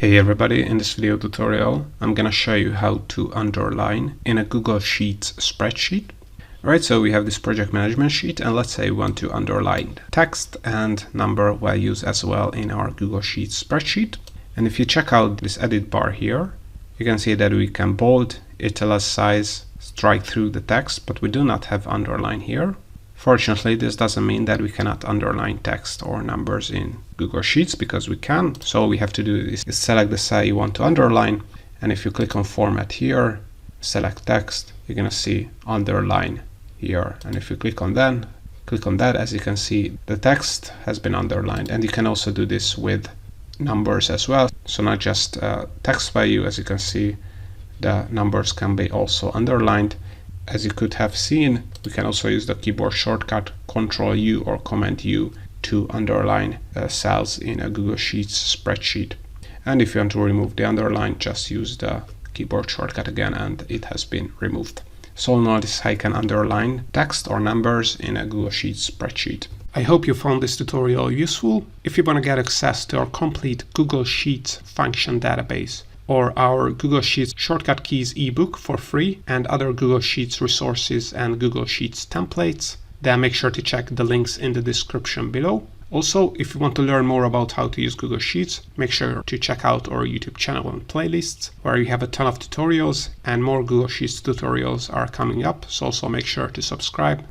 Hey everybody, in this video tutorial I'm gonna show you how to underline in a Google Sheets spreadsheet. Alright, so we have this project management sheet and let's say we want to underline text and number values as well in our Google Sheets spreadsheet. And if you check out this edit bar here, you can see that we can bold, italicize, strike through the text, but we do not have underline here. Fortunately, this doesn't mean that we cannot underline text or numbers in Google Sheets, because we can. So all we have to do is select the cell you want to underline. And if you click on format here, select text, you're going to see underline here. And if you click on that, as you can see, the text has been underlined. And you can also do this with numbers as well. So not just text value, as you can see, the numbers can be also underlined. As you could have seen, we can also use the keyboard shortcut Ctrl-U or Command-U to underline cells in a Google Sheets spreadsheet. And if you want to remove the underline, just use the keyboard shortcut again and it has been removed. So now this is how you can underline text or numbers in a Google Sheets spreadsheet. I hope you found this tutorial useful. If you want to get access to our complete Google Sheets function database, or our Google Sheets Shortcut Keys ebook for free, and other Google Sheets resources and Google Sheets templates, then make sure to check the links in the description below. Also, if you want to learn more about how to use Google Sheets, make sure to check out our YouTube channel and playlists, where you have a ton of tutorials and more Google Sheets tutorials are coming up, so also make sure to subscribe.